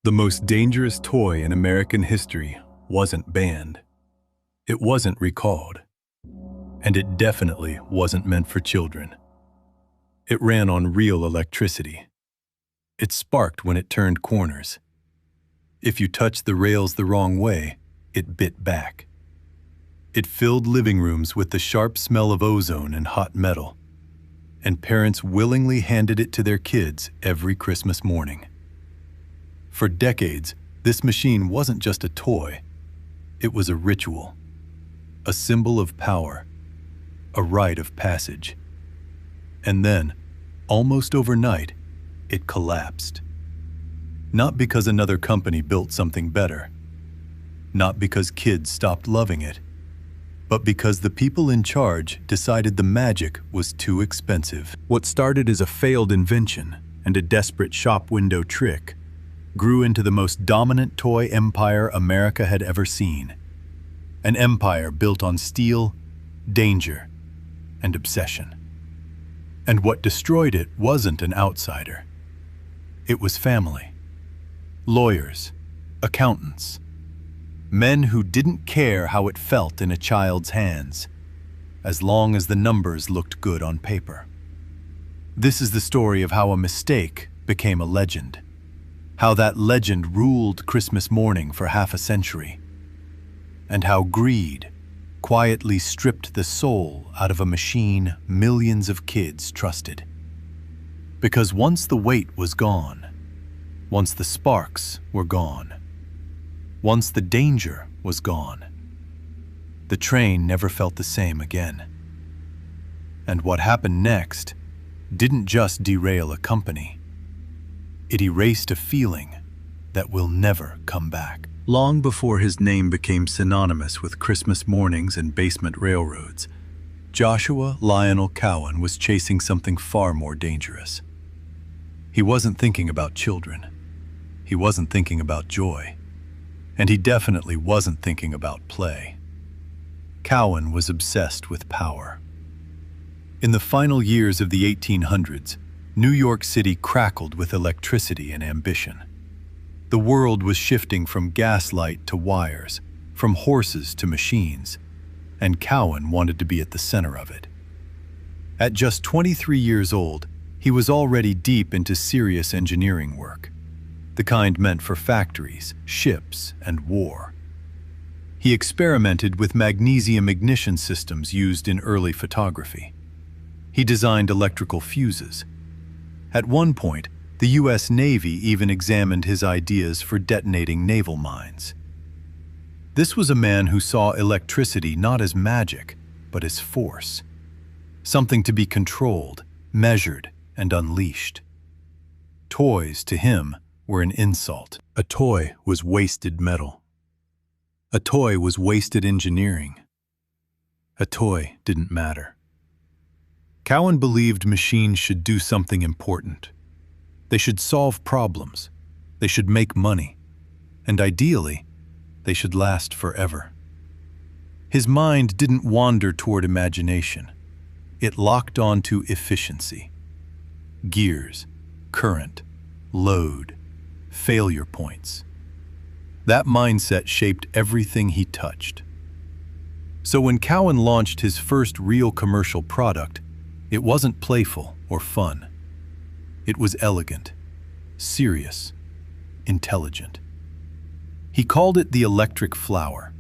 The most dangerous toy in American history wasn't banned. It wasn't recalled. And it definitely wasn't meant for children. It ran on real electricity. It sparked when it turned corners. If you touched the rails the wrong way, it bit back. It filled living rooms with the sharp smell of ozone and hot metal, and parents willingly handed it to their kids every Christmas morning. For decades, this machine wasn't just a toy. It was a ritual, a symbol of power, a rite of passage. And then, almost overnight, it collapsed. Not because another company built something better, not because kids stopped loving it, but because the people in charge decided the magic was too expensive. What started as a failed invention and a desperate shop window trick grew into the most dominant toy empire America had ever seen. An empire built on steel, danger, and obsession. And what destroyed it wasn't an outsider. It was family. Lawyers, accountants, men who didn't care how it felt in a child's hands, as long as the numbers looked good on paper. This is the story of how a mistake became a legend, how that legend ruled Christmas morning for half a century, and how greed quietly stripped the soul out of a machine millions of kids trusted. Because once the weight was gone, once the sparks were gone, once the danger was gone, the train never felt the same again. And what happened next didn't just derail a company. It erased a feeling that will never come back. Long before his name became synonymous with Christmas mornings and basement railroads, Joshua Lionel Cowan was chasing something far more dangerous. He wasn't thinking about children. He wasn't thinking about joy. And he definitely wasn't thinking about play. Cowan was obsessed with power. In the final years of the 1800s, New York City crackled with electricity and ambition. The world was shifting from gaslight to wires, from horses to machines, and Cowan wanted to be at the center of it. At just 23 years old, he was already deep into serious engineering work, the kind meant for factories, ships, and war. He experimented with magnesium ignition systems used in early photography. He designed electrical fuses. At one point, the U.S. Navy even examined his ideas for detonating naval mines. This was a man who saw electricity not as magic, but as force, something to be controlled, measured, and unleashed. Toys, to him, were an insult. A toy was wasted metal. A toy was wasted engineering. A toy didn't matter. Cowan believed machines should do something important. They should solve problems. They should make money. And ideally, they should last forever. His mind didn't wander toward imagination. It locked onto efficiency. Gears, current, load, failure points. That mindset shaped everything he touched. So when Cowan launched his first real commercial product, it wasn't playful or fun. It was elegant, serious, intelligent. He called it the electric flower,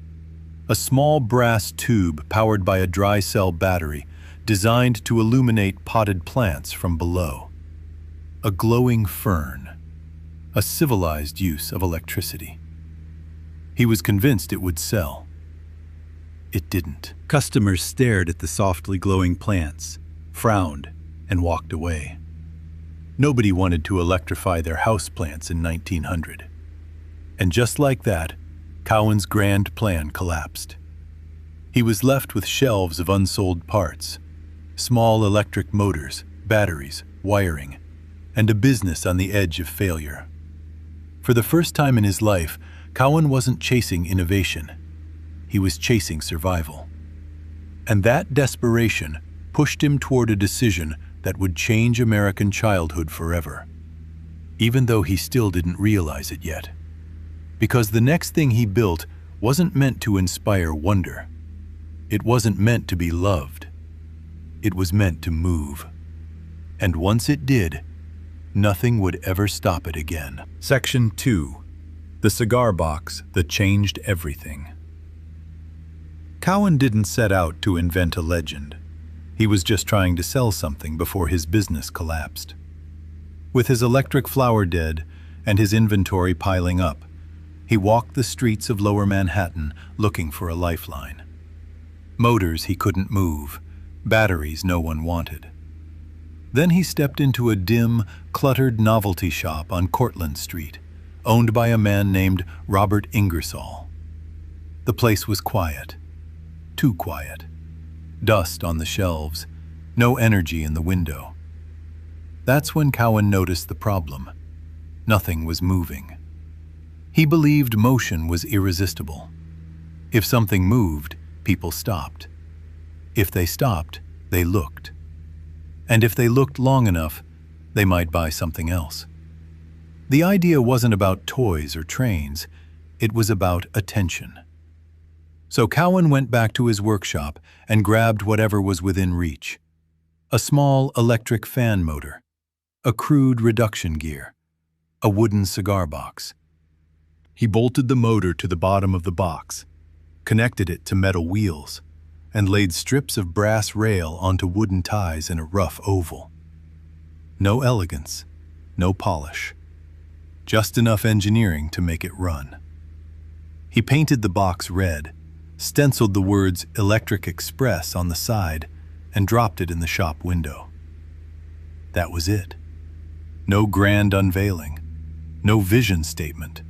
a small brass tube powered by a dry cell battery designed to illuminate potted plants from below. A glowing fern, a civilized use of electricity. He was convinced it would sell. It didn't. Customers stared at the softly glowing plants, frowned, and walked away. Nobody wanted to electrify their houseplants in 1900. And just like that, Cowan's grand plan collapsed. He was left with shelves of unsold parts, small electric motors, batteries, wiring, and a business on the edge of failure. For the first time in his life, Cowan wasn't chasing innovation. He was chasing survival. And that desperation pushed him toward a decision that would change American childhood forever. even though he still didn't realize it yet. Because the next thing he built wasn't meant to inspire wonder. It wasn't meant to be loved. It was meant to move. And once it did, nothing would ever stop it again. Section 2. The cigar box that changed everything. Cowan didn't set out to invent a legend. He was just trying to sell something before his business collapsed. With his electric flower dead and his inventory piling up, he walked the streets of Lower Manhattan looking for a lifeline. Motors he couldn't move, batteries no one wanted. Then he stepped into a dim, cluttered novelty shop on Cortlandt Street, owned by a man named Robert Ingersoll. The place was quiet. Too quiet. Dust on the shelves, no energy in the window. That's when Cowan noticed the problem. Nothing was moving. He believed motion was irresistible. If something moved, people stopped. If they stopped, they looked. And if they looked long enough, they might buy something else. The idea wasn't about toys or trains, it was about attention. So Cowan went back to his workshop and grabbed whatever was within reach. A small electric fan motor, a crude reduction gear, a wooden cigar box. He bolted the motor to the bottom of the box, connected it to metal wheels, and laid strips of brass rail onto wooden ties in a rough oval. No elegance, no polish. Just enough engineering to make it run. He painted the box red, stenciled the words Electric Express on the side, and dropped it in the shop window. That was it. No grand unveiling, no vision statement.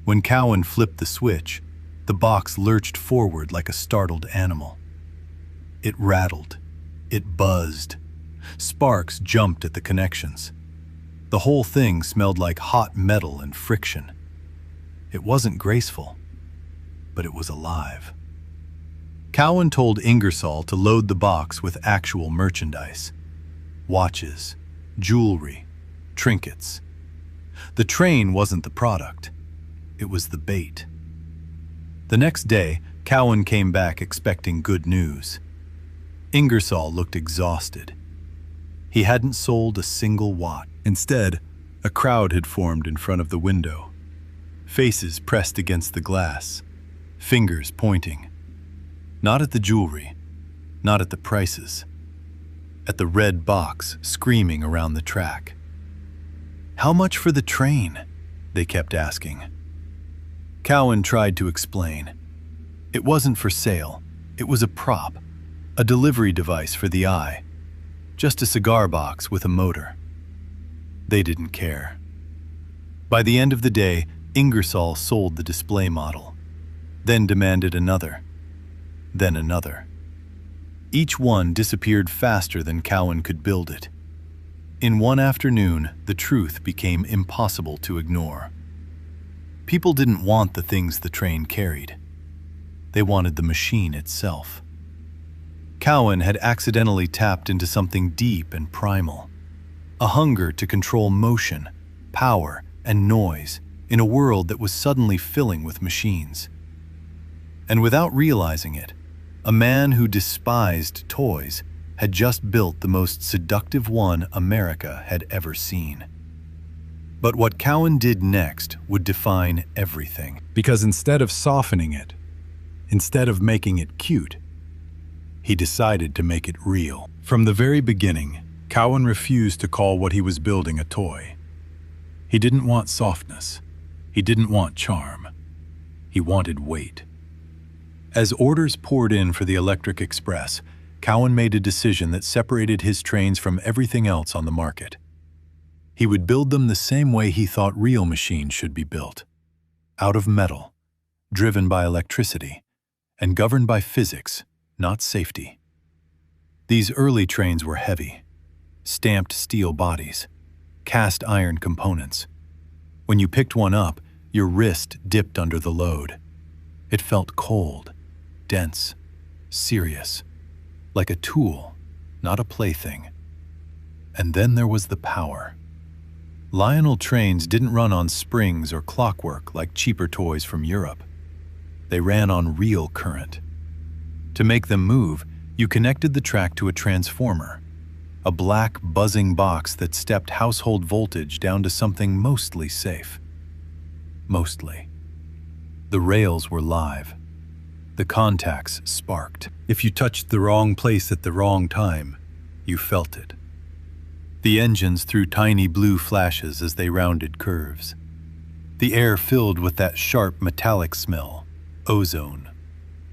When Cowan flipped the switch, the box lurched forward like a startled animal. It rattled. It buzzed. Sparks jumped at the connections. The whole thing smelled like hot metal and friction. It wasn't graceful, but it was alive. Cowan told Ingersoll to load the box with actual merchandise. Watches, jewelry, trinkets. The train wasn't the product. It was the bait. The next day, Cowan came back expecting good news. Ingersoll looked exhausted. He hadn't sold a single watt. Instead, a crowd had formed in front of the window. Faces pressed against the glass, fingers pointing. Not at the jewelry, not at the prices. At the red box screaming around the track. "How much for the train?" they kept asking. Cowan tried to explain. It wasn't for sale. It was a prop, a delivery device for the eye. Just a cigar box with a motor. They didn't care. By the end of the day, Ingersoll sold the display model, then demanded another, then another. Each one disappeared faster than Cowan could build it. In one afternoon, the truth became impossible to ignore. People didn't want the things the train carried. They wanted the machine itself. Cowan had accidentally tapped into something deep and primal, a hunger to control motion, power, and noise in a world that was suddenly filling with machines. And without realizing it, a man who despised toys had just built the most seductive one America had ever seen. But what Cowan did next would define everything. Because instead of softening it, instead of making it cute, he decided to make it real. From the very beginning, Cowan refused to call what he was building a toy. He didn't want softness. He didn't want charm. He wanted weight. As orders poured in for the Electric Express, Cowan made a decision that separated his trains from everything else on the market. He would build them the same way he thought real machines should be built. Out of metal, driven by electricity, and governed by physics, not safety. These early trains were heavy. Stamped steel bodies, cast iron components. When you picked one up, your wrist dipped under the load. It felt cold, dense, serious, like a tool, not a plaything. And then there was the power. Lionel Trains didn't run on springs or clockwork like cheaper toys from Europe. They ran on real current. To make them move, you connected the track to a transformer, a black, buzzing box that stepped household voltage down to something mostly safe. Mostly. The rails were live. The contacts sparked. If you touched the wrong place at the wrong time, you felt it. The engines threw tiny blue flashes as they rounded curves. The air filled with that sharp metallic smell, ozone,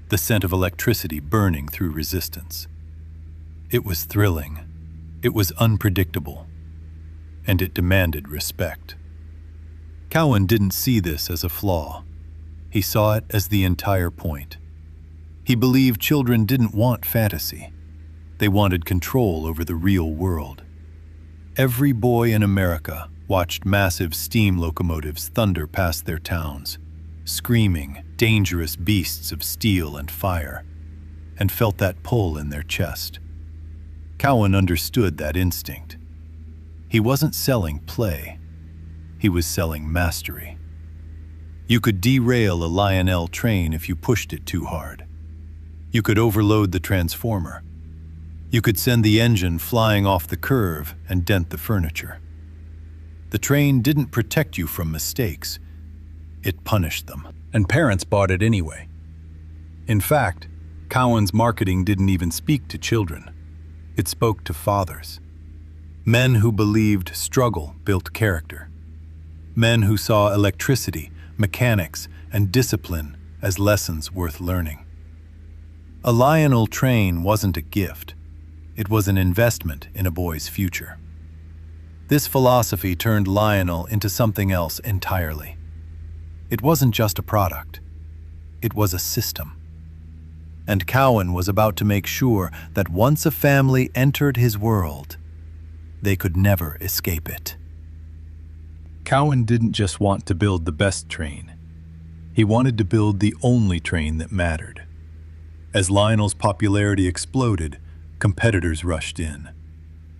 the scent of electricity burning through resistance. It was thrilling. It was unpredictable. And it demanded respect. Cowan didn't see this as a flaw. He saw it as the entire point. He believed children didn't want fantasy. They wanted control over the real world. Every boy in America watched massive steam locomotives thunder past their towns, screaming, dangerous beasts of steel and fire, and felt that pull in their chest. Cowan understood that instinct. He wasn't selling play. He was selling mastery. You could derail a Lionel train if you pushed it too hard. You could overload the transformer. You could send the engine flying off the curve and dent the furniture. The train didn't protect you from mistakes. It punished them. And parents bought it anyway. In fact, Cowan's marketing didn't even speak to children. It spoke to fathers. Men who believed struggle built character. Men who saw electricity, mechanics, and discipline as lessons worth learning. A Lionel train wasn't a gift. It was an investment in a boy's future. This philosophy turned Lionel into something else entirely. It wasn't just a product. It was a system. And Cowan was about to make sure that once a family entered his world, they could never escape it. Cowan didn't just want to build the best train. He wanted to build the only train that mattered. As Lionel's popularity exploded, competitors rushed in.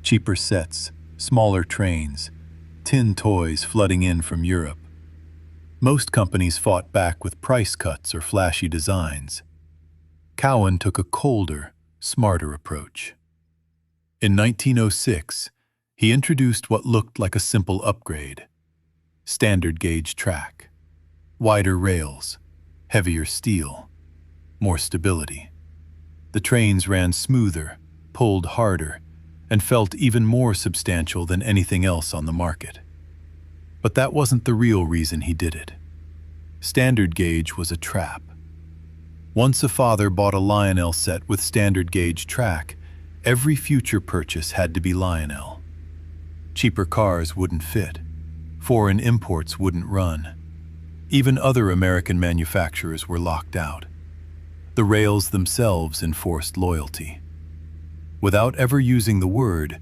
Cheaper sets, smaller trains, tin toys flooding in from Europe. Most companies fought back with price cuts or flashy designs. Cowan took a colder, smarter approach. In 1906, he introduced what looked like a simple upgrade. Standard gauge track, wider rails, heavier steel, more stability. The trains ran smoother, pulled harder, and felt even more substantial than anything else on the market. But that wasn't the real reason he did it. Standard gauge was a trap. Once a father bought a Lionel set with standard gauge track, every future purchase had to be Lionel. Cheaper cars wouldn't fit. Foreign imports wouldn't run. Even other American manufacturers were locked out. The rails themselves enforced loyalty. Without ever using the word,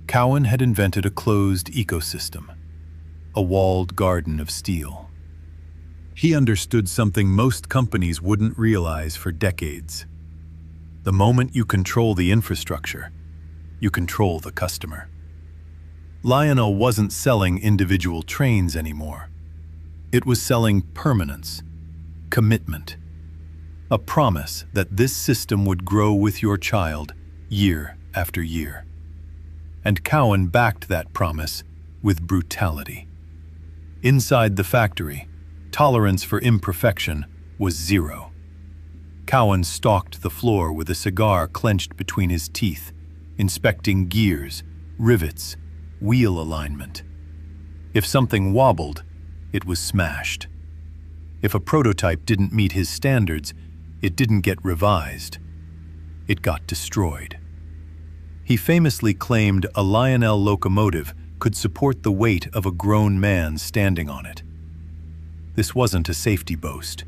Cowan had invented a closed ecosystem, a walled garden of steel. He understood something most companies wouldn't realize for decades. The moment you control the infrastructure, you control the customer. Lionel wasn't selling individual trains anymore. It was selling permanence, commitment, a promise that this system would grow with your child year after year. And Cowan backed that promise with brutality. Inside the factory, tolerance for imperfection was zero. Cowan stalked the floor with a cigar clenched between his teeth, inspecting gears, rivets, wheel alignment. If something wobbled, it was smashed. If a prototype didn't meet his standards, it didn't get revised. It got destroyed. He famously claimed a Lionel locomotive could support the weight of a grown man standing on it. This wasn't a safety boast.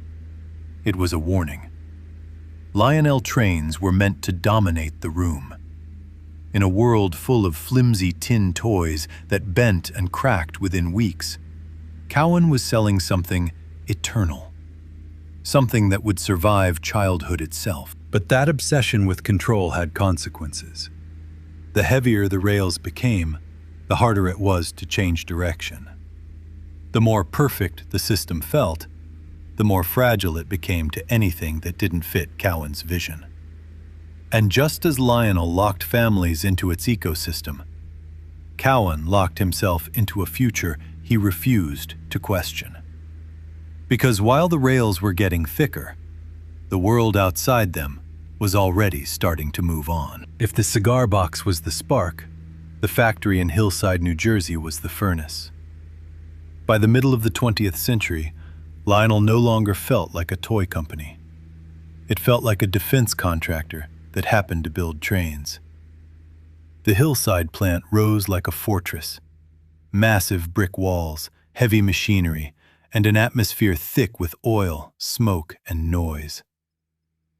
It was a warning. Lionel trains were meant to dominate the room. In a world full of flimsy tin toys that bent and cracked within weeks, Cowan was selling something eternal. Something that would survive childhood itself. But that obsession with control had consequences. The heavier the rails became, the the harder it was to change direction. The more perfect the system felt, the more fragile it became to anything that didn't fit Cowan's vision. And just as Lionel locked families into its ecosystem, Cowan locked himself into a future he refused to question. Because while the rails were getting thicker, the world outside them was already starting to move on. If the cigar box was the spark, the factory in Hillside, New Jersey was the furnace. By the middle of the 20th century, Lionel no longer felt like a toy company. It felt like a defense contractor that happened to build trains. The Hillside plant rose like a fortress. Massive brick walls, heavy machinery, and an atmosphere thick with oil, smoke, and noise.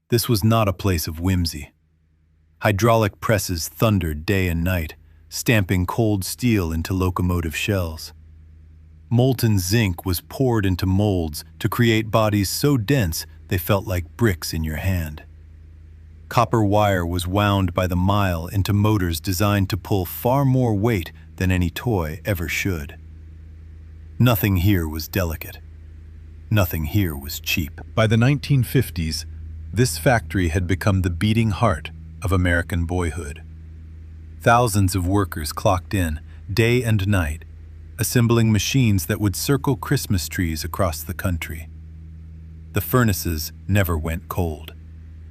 This was not a place of whimsy. Hydraulic presses thundered day and night, stamping cold steel into locomotive shells. Molten zinc was poured into molds to create bodies so dense they felt like bricks in your hand. Copper wire was wound by the mile into motors designed to pull far more weight than any toy ever should. Nothing here was delicate. Nothing here was cheap. By the 1950s, this factory had become the beating heart of American boyhood. Thousands of workers clocked in, day and night, assembling machines that would circle Christmas trees across the country. The furnaces never went cold.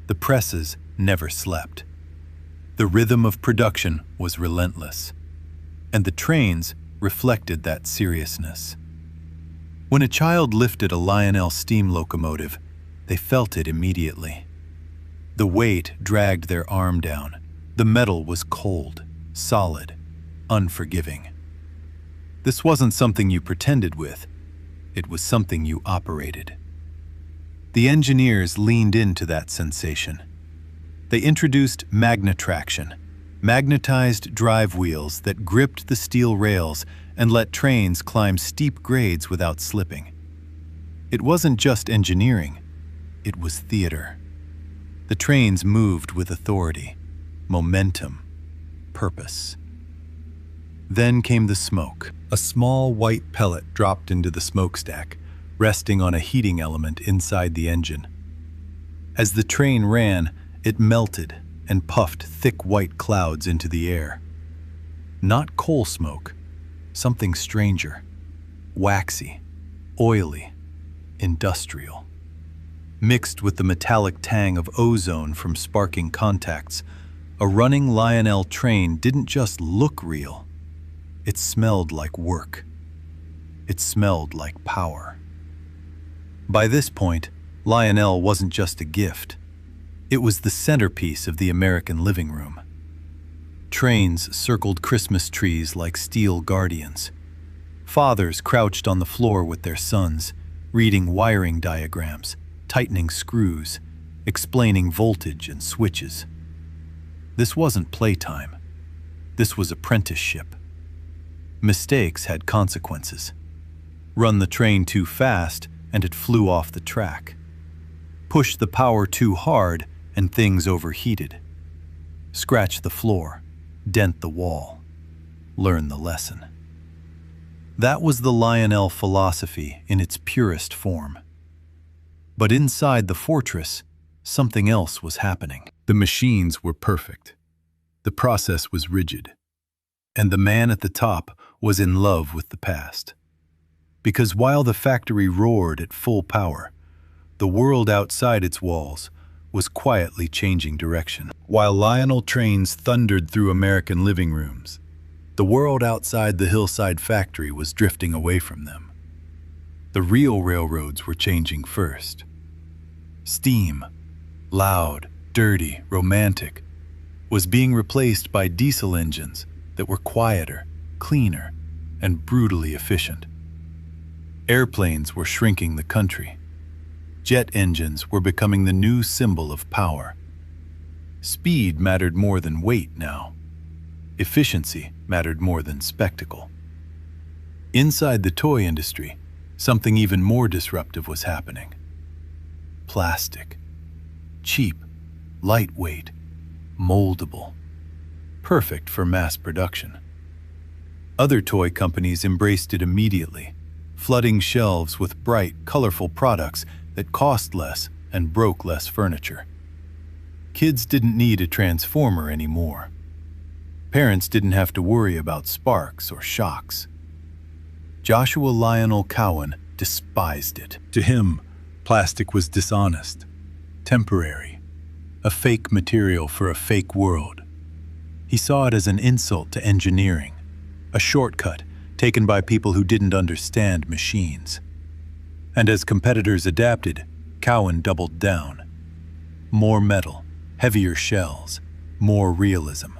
The presses never slept. The rhythm of production was relentless, and the trains reflected that seriousness. When a child lifted a Lionel steam locomotive, they felt it immediately. The weight dragged their arm down. The metal was cold, solid, unforgiving. This wasn't something you pretended with. It was something you operated. The engineers leaned into that sensation. They introduced magnetraction, magnetized drive wheels that gripped the steel rails and let trains climb steep grades without slipping. It wasn't just engineering, it was theater. The trains moved with authority, momentum, purpose. Then came the smoke. A small white pellet dropped into the smokestack, resting on a heating element inside the engine. As the train ran, it melted and puffed thick white clouds into the air. Not coal smoke, something stranger, waxy, oily, industrial. Mixed with the metallic tang of ozone from sparking contacts, a running Lionel train didn't just look real. It smelled like work. It smelled like power. By this point, Lionel wasn't just a gift. It was the centerpiece of the American living room. Trains circled Christmas trees like steel guardians. Fathers crouched on the floor with their sons, reading wiring diagrams, tightening screws, explaining voltage and switches. This wasn't playtime. This was apprenticeship. Mistakes had consequences. Run the train too fast and it flew off the track. Push the power too hard and things overheated. Scratch the floor, dent the wall, learn the lesson. That was the Lionel philosophy in its purest form. But inside the fortress, something else was happening. The machines were perfect. The process was rigid. And the man at the top was in love with the past. Because while the factory roared at full power, the world outside its walls was quietly changing direction. While Lionel Trains thundered through American living rooms, the world outside the Hillside factory was drifting away from them. The real railroads were changing first. Steam, loud, dirty, romantic, was being replaced by diesel engines that were quieter, cleaner, and brutally efficient. Airplanes were shrinking the country. Jet engines were becoming the new symbol of power. Speed mattered more than weight now. Efficiency mattered more than spectacle. Inside the toy industry, something even more disruptive was happening. Plastic. Cheap, lightweight, moldable. Perfect for mass production. Other toy companies embraced it immediately, flooding shelves with bright, colorful products that cost less and broke less furniture. Kids didn't need a transformer anymore. Parents didn't have to worry about sparks or shocks. Joshua Lionel Cowan despised it. To him, plastic was dishonest, temporary, a fake material for a fake world. He saw it as an insult to engineering, a shortcut taken by people who didn't understand machines. And as competitors adapted, Cowan doubled down. More metal, heavier shells, more realism.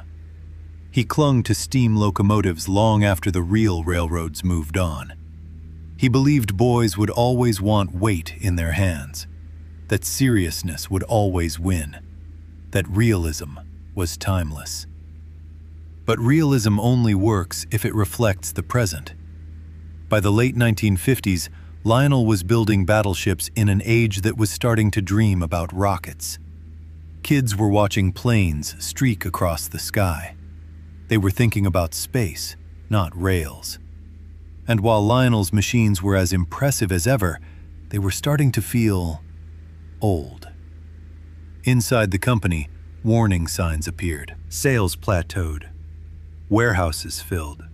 He clung to steam locomotives long after the real railroads moved on. He believed boys would always want weight in their hands, that seriousness would always win, that realism was timeless. But realism only works if it reflects the present. By the late 1950s, Lionel was building battleships in an age that was starting to dream about rockets. Kids were watching planes streak across the sky. They were thinking about space, not rails. And while Lionel's machines were as impressive as ever, they were starting to feel old. Inside the company, warning signs appeared. Sales plateaued. Warehouses filled.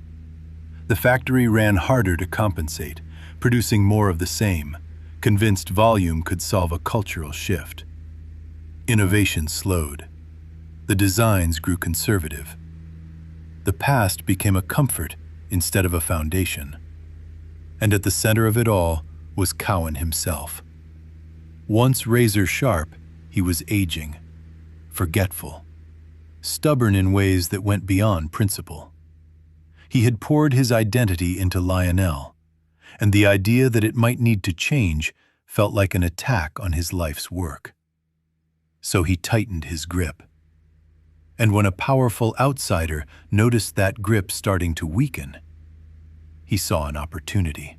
The factory ran harder to compensate, producing more of the same, convinced volume could solve a cultural shift. Innovation slowed. The designs grew conservative. The past became a comfort instead of a foundation. And at the center of it all was Cowan himself. Once razor sharp, he was aging, forgetful, stubborn in ways that went beyond principle. He had poured his identity into Lionel, and the idea that it might need to change felt like an attack on his life's work. So he tightened his grip. And when a powerful outsider noticed that grip starting to weaken, he saw an opportunity.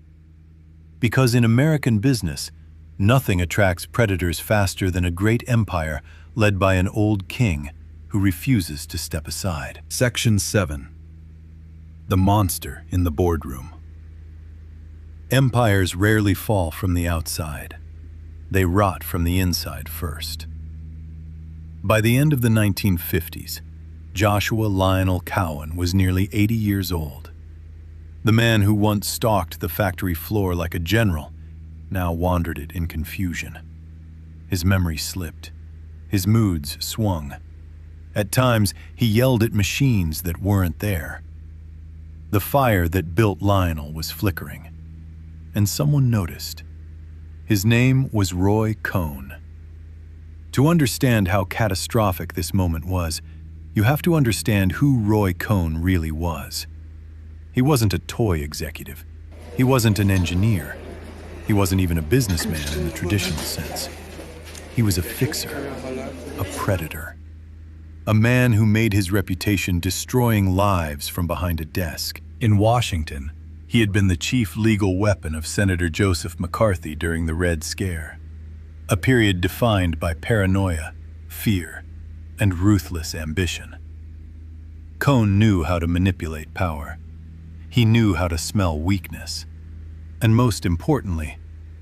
Because in American business, nothing attracts predators faster than a great empire led by an old king who refuses to step aside. Section 7. The monster in the boardroom. Empires rarely fall from the outside. They rot from the inside first. By the end of the 1950s, Joshua Lionel Cowan was nearly 80 years old. The man who once stalked the factory floor like a general now wandered it in confusion. His memory slipped. His moods swung. At times, he yelled at machines that weren't there. The fire that built Lionel was flickering, and someone noticed. His name was Roy Cohn. To understand how catastrophic this moment was, you have to understand who Roy Cohn really was. He wasn't a toy executive. He wasn't an engineer. He wasn't even a businessman in the traditional sense. He was a fixer, a predator, a man who made his reputation destroying lives from behind a desk. In Washington, he had been the chief legal weapon of Senator Joseph McCarthy during the Red Scare, a period defined by paranoia, fear, and ruthless ambition. Cohn knew how to manipulate power. He knew how to smell weakness. And most importantly,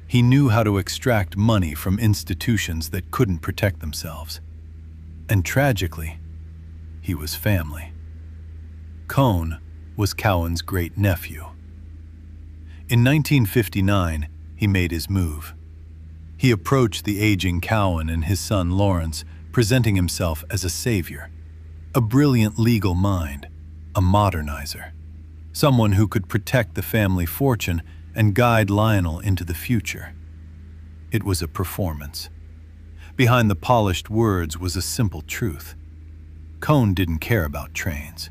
he knew how to extract money from institutions that couldn't protect themselves. And tragically, he was family. Cohn was Cowan's great-nephew. In 1959, he made his move. He approached the aging Cowan and his son Lawrence, presenting himself as a savior, a brilliant legal mind, a modernizer, someone who could protect the family fortune and guide Lionel into the future. It was a performance. Behind the polished words was a simple truth. Cohn didn't care about trains.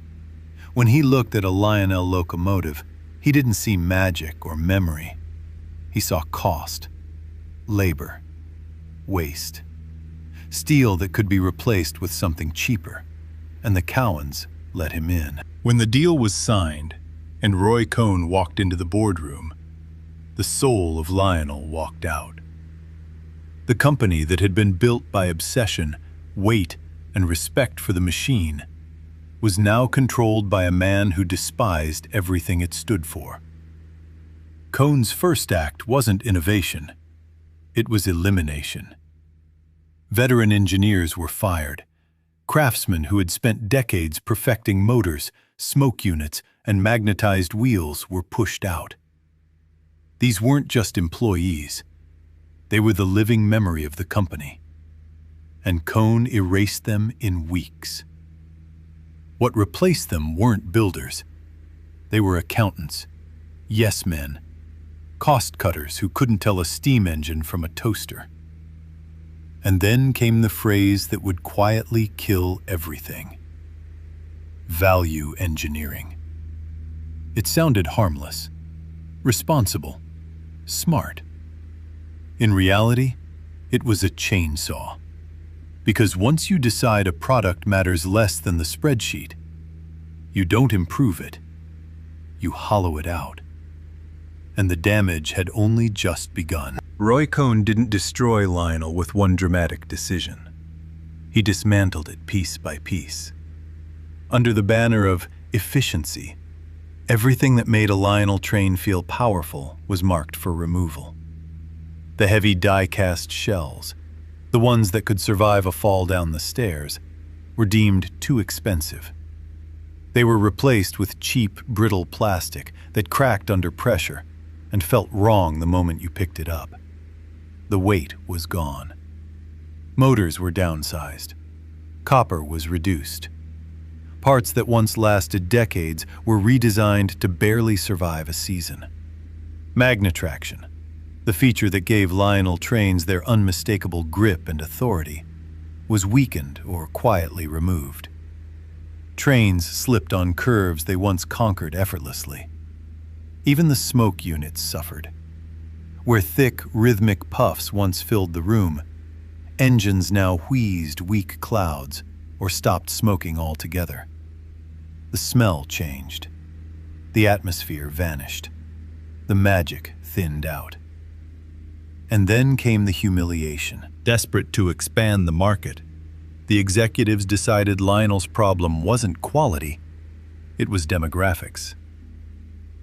When he looked at a Lionel locomotive, he didn't see magic or memory. He saw cost, labor, waste, steel that could be replaced with something cheaper, and the Cowans let him in. When the deal was signed and Roy Cohn walked into the boardroom, the soul of Lionel walked out. The company that had been built by obsession, weight, and respect for the machine was now controlled by a man who despised everything it stood for. Cowan's first act wasn't innovation, it was elimination. Veteran engineers were fired. Craftsmen who had spent decades perfecting motors, smoke units, and magnetized wheels were pushed out. These weren't just employees. They were the living memory of the company. And Cowan erased them in weeks. What replaced them weren't builders. They were accountants, yes men, cost cutters who couldn't tell a steam engine from a toaster. And then came the phrase that would quietly kill everything: value engineering. It sounded harmless, responsible, smart. In reality, it was a chainsaw. Because once you decide a product matters less than the spreadsheet, you don't improve it, you hollow it out. And the damage had only just begun. Roy Cowan didn't destroy Lionel with one dramatic decision. He dismantled it piece by piece. Under the banner of efficiency, everything that made a Lionel train feel powerful was marked for removal. The heavy die-cast shells, the ones that could survive a fall down the stairs, were deemed too expensive. They were replaced with cheap, brittle plastic that cracked under pressure and felt wrong the moment you picked it up. The weight was gone. Motors were downsized. Copper was reduced. Parts that once lasted decades were redesigned to barely survive a season. Magnetraction, the feature that gave Lionel Trains their unmistakable grip and authority, was weakened or quietly removed. Trains slipped on curves they once conquered effortlessly. Even the smoke units suffered. Where thick, rhythmic puffs once filled the room, engines now wheezed weak clouds or stopped smoking altogether. The smell changed. The atmosphere vanished. The magic thinned out. And then came the humiliation. Desperate to expand the market, the executives decided Lionel's problem wasn't quality, it was demographics.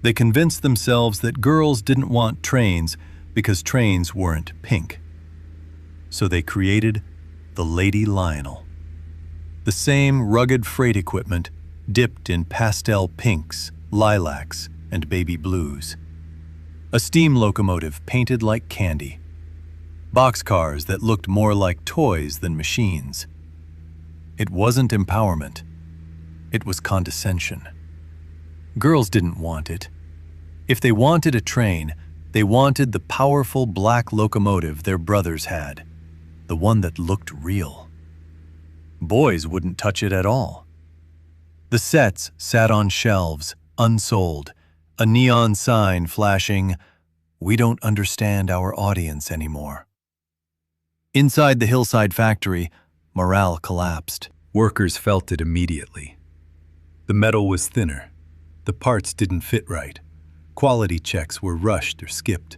They convinced themselves that girls didn't want trains because trains weren't pink. So they created the Lady Lionel. The same rugged freight equipment dipped in pastel pinks, lilacs, and baby blues. A steam locomotive painted like candy. Boxcars that looked more like toys than machines. It wasn't empowerment. It was condescension. Girls didn't want it. If they wanted a train, they wanted the powerful black locomotive their brothers had, the one that looked real. Boys wouldn't touch it at all. The sets sat on shelves, unsold, a neon sign flashing, "We don't understand our audience anymore." Inside the hillside factory, morale collapsed. Workers felt it immediately. The metal was thinner. The parts didn't fit right. Quality checks were rushed or skipped.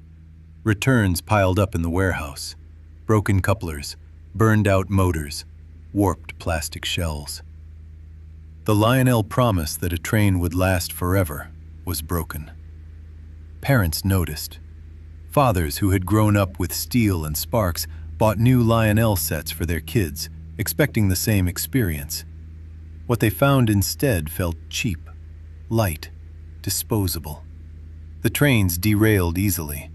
Returns piled up in the warehouse. Broken couplers, burned-out motors, warped plastic shells. The Lionel promise that a train would last forever was broken. Parents noticed. Fathers who had grown up with steel and sparks bought new Lionel sets for their kids, expecting the same experience. What they found instead felt cheap, light, disposable. The trains derailed easily.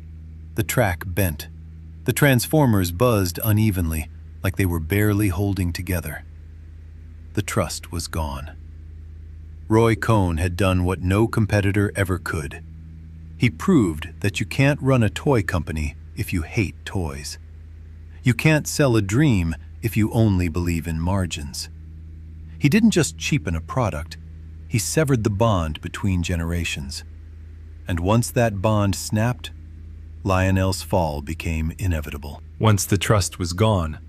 The track bent. The transformers buzzed unevenly, like they were barely holding together. The trust was gone. Roy Cowan had done what no competitor ever could. He proved that you can't run a toy company if you hate toys. You can't sell a dream if you only believe in margins. He didn't just cheapen a product, he severed the bond between generations. And once that bond snapped, Lionel's fall became inevitable. Once the trust was gone,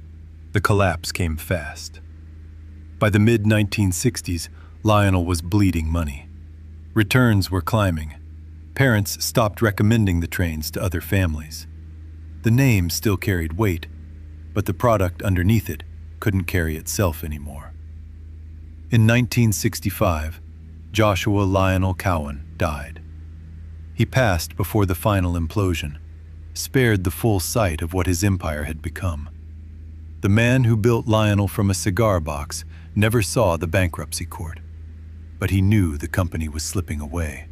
the collapse came fast. By the mid-1960s, Lionel was bleeding money. Returns were climbing. Parents stopped recommending the trains to other families. The name still carried weight, but the product underneath it couldn't carry itself anymore. In 1965, Joshua Lionel Cowan died. He passed before the final implosion, spared the full sight of what his empire had become. The man who built Lionel from a cigar box never saw the bankruptcy court, but he knew the company was slipping away.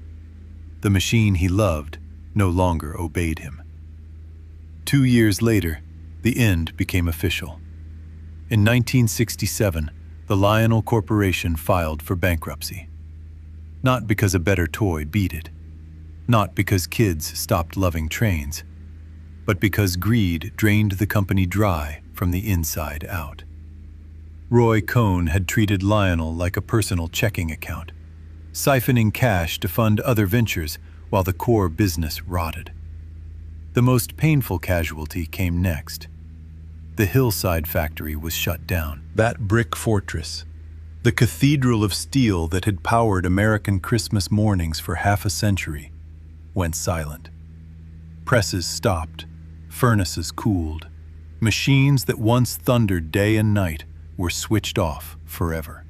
The machine he loved no longer obeyed him. 2 years later, the end became official. In 1967, the Lionel Corporation filed for bankruptcy. Not because a better toy beat it, not because kids stopped loving trains, but because greed drained the company dry from the inside out. Roy Cohn had treated Lionel like a personal checking account, siphoning cash to fund other ventures while the core business rotted. The most painful casualty came next. The Hillside factory was shut down. That brick fortress, the cathedral of steel that had powered American Christmas mornings for half a century, went silent. Presses stopped, furnaces cooled. Machines that once thundered day and night were switched off forever.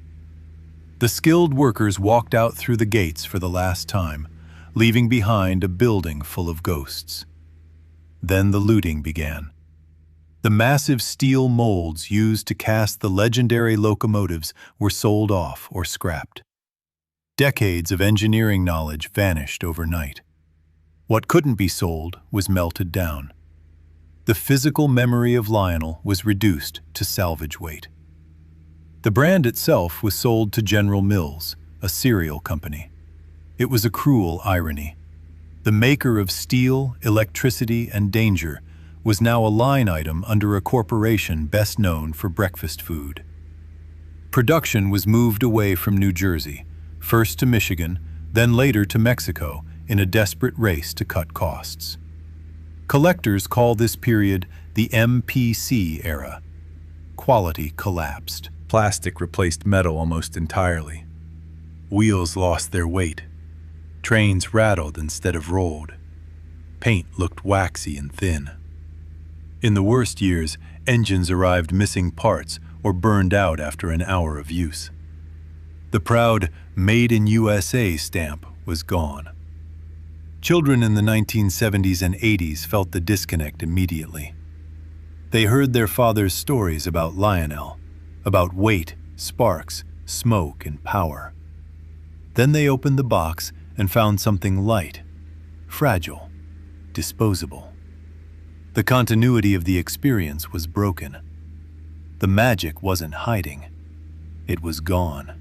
The skilled workers walked out through the gates for the last time, leaving behind a building full of ghosts. Then the looting began. The massive steel molds used to cast the legendary locomotives were sold off or scrapped. Decades of engineering knowledge vanished overnight. What couldn't be sold was melted down. The physical memory of Lionel was reduced to salvage weight. The brand itself was sold to General Mills, a cereal company. It was a cruel irony. The maker of steel, electricity, and danger was now a line item under a corporation best known for breakfast food. Production was moved away from New Jersey, first to Michigan, then later to Mexico, in a desperate race to cut costs. Collectors call this period the MPC era. Quality collapsed. Plastic replaced metal almost entirely. Wheels lost their weight. Trains rattled instead of rolled. Paint looked waxy and thin. In the worst years, engines arrived missing parts or burned out after an hour of use. The proud "Made in USA" stamp was gone. Children in the 1970s and 80s felt the disconnect immediately. They heard their father's stories about Lionel, about weight, sparks, smoke, and power. Then they opened the box and found something light, fragile, disposable. The continuity of the experience was broken. The magic wasn't hiding. It was gone.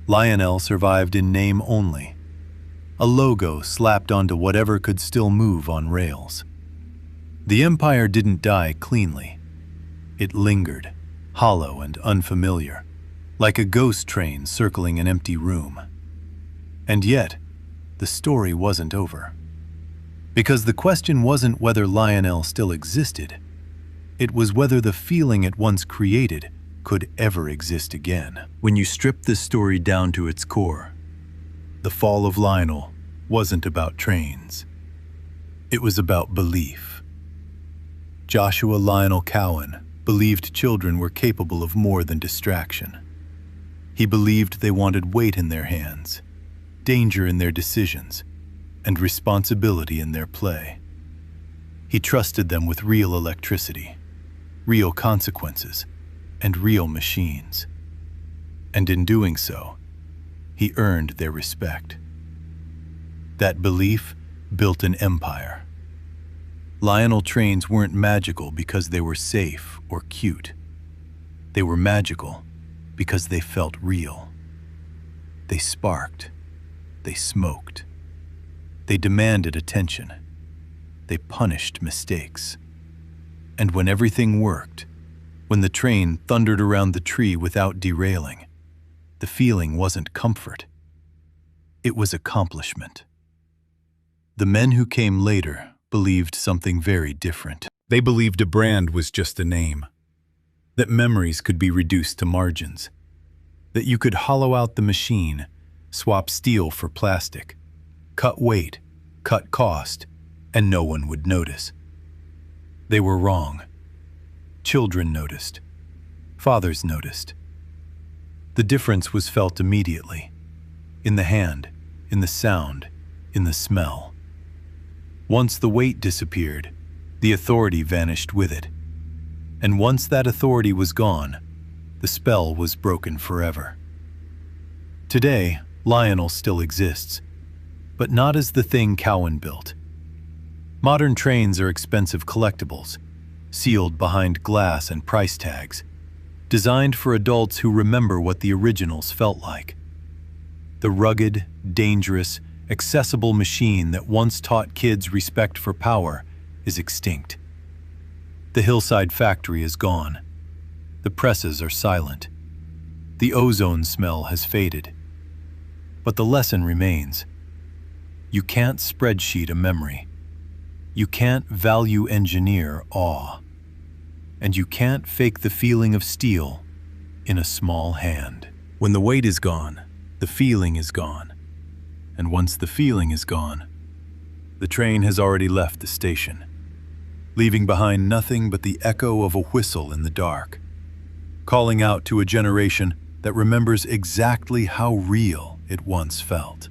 Lionel survived in name only, a logo slapped onto whatever could still move on rails. The empire didn't die cleanly. It lingered, hollow and unfamiliar, like a ghost train circling an empty room. And yet, the story wasn't over. Because the question wasn't whether Lionel still existed. It was whether the feeling it once created could ever exist again. When you strip this story down to its core, the fall of Lionel wasn't about trains. It was about belief. Joshua Lionel Cowan believed children were capable of more than distraction. He believed they wanted weight in their hands, danger in their decisions, and responsibility in their play. He trusted them with real electricity, real consequences, and real machines. And in doing so, he earned their respect. That belief built an empire. Lionel Trains weren't magical because they were safe or cute. They were magical because they felt real. They sparked. They smoked. They demanded attention. They punished mistakes. And when everything worked, when the train thundered around the tree without derailing, the feeling wasn't comfort. It was accomplishment. The men who came later believed something very different. They believed a brand was just a name, that memories could be reduced to margins, that you could hollow out the machine, swap steel for plastic, cut weight, cut cost, and no one would notice. They were wrong. Children noticed. Fathers noticed. The difference was felt immediately. In the hand, in the sound, in the smell. Once the weight disappeared, the authority vanished with it. And once that authority was gone, the spell was broken forever. Today, Lionel still exists, but not as the thing Cowan built. Modern trains are expensive collectibles, sealed behind glass and price tags, designed for adults who remember what the originals felt like. The rugged, dangerous, accessible machine that once taught kids respect for power is extinct. The hillside factory is gone. The presses are silent. The ozone smell has faded. But the lesson remains. You can't spreadsheet a memory. You can't value engineer awe. And you can't fake the feeling of steel in a small hand. When the weight is gone, the feeling is gone. And once the feeling is gone, the train has already left the station, leaving behind nothing but the echo of a whistle in the dark, calling out to a generation that remembers exactly how real it once felt.